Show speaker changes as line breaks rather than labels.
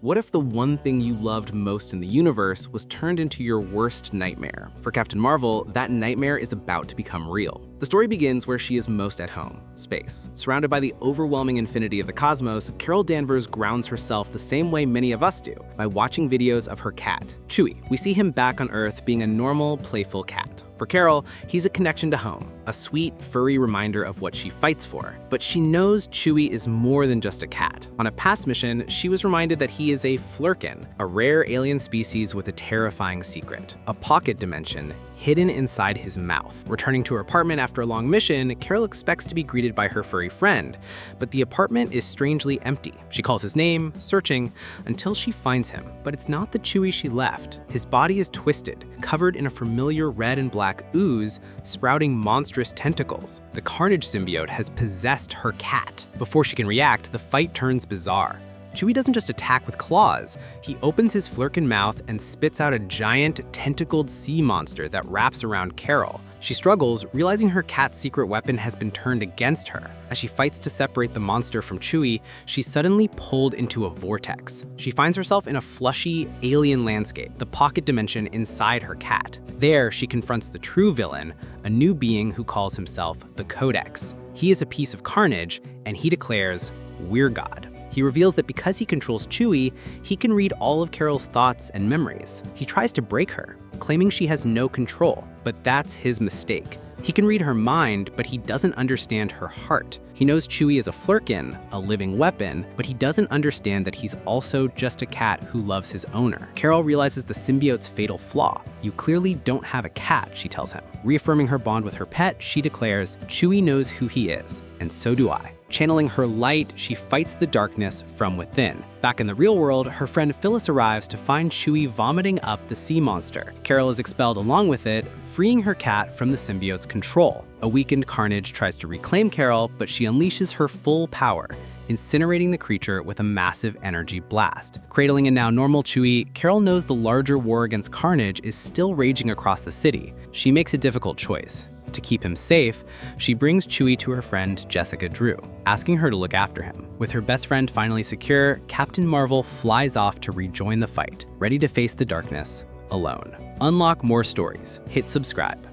What if the one thing you loved most in the universe was turned into your worst nightmare? For Captain Marvel, that nightmare is about to become real. The story begins where she is most at home, space. Surrounded by the overwhelming infinity of the cosmos, Carol Danvers grounds herself the same way many of us do, by watching videos of her cat, Chewie. We see him back on Earth being a normal, playful cat. For Carol, he's a connection to home, a sweet, furry reminder of what she fights for. But she knows Chewie is more than just a cat. On a past mission, she was reminded that he is a Flurkin, a rare alien species with a terrifying secret, a pocket dimension hidden inside his mouth. Returning to her apartment after a long mission, Carol expects to be greeted by her furry friend, but the apartment is strangely empty. She calls his name, searching, until she finds him. But it's not the Chewie she left. His body is twisted, covered in a familiar red and black ooze, sprouting monstrous tentacles. The Carnage symbiote has possessed her cat. Before she can react, the fight turns bizarre. Chewie doesn't just attack with claws. He opens his Flurkin mouth and spits out a giant, tentacled sea monster that wraps around Carol. She struggles, realizing her cat's secret weapon has been turned against her. As she fights to separate the monster from Chewie, she's suddenly pulled into a vortex. She finds herself in a flushy, alien landscape, the pocket dimension inside her cat. There, she confronts the true villain, a new being who calls himself the Codex. He is a piece of Carnage, and he declares, "We're God." He reveals that because he controls Chewie, he can read all of Carol's thoughts and memories. He tries to break her, claiming she has no control, but that's his mistake. He can read her mind, but he doesn't understand her heart. He knows Chewie is a Flurkin, a living weapon, but he doesn't understand that he's also just a cat who loves his owner. Carol realizes the symbiote's fatal flaw. "You clearly don't have a cat," she tells him. Reaffirming her bond with her pet, she declares, "Chewie knows who he is, and so do I." Channeling her light, she fights the darkness from within. Back in the real world, her friend Phyllis arrives to find Chewie vomiting up the sea monster. Carol is expelled along with it, freeing her cat from the symbiote's control. A weakened Carnage tries to reclaim Carol, but she unleashes her full power, incinerating the creature with a massive energy blast. Cradling a now normal Chewie, Carol knows the larger war against Carnage is still raging across the city. She makes a difficult choice. To keep him safe, she brings Chewie to her friend Jessica Drew, asking her to look after him. With her best friend finally secure, Captain Marvel flies off to rejoin the fight, ready to face the darkness alone. Unlock more stories. Hit subscribe.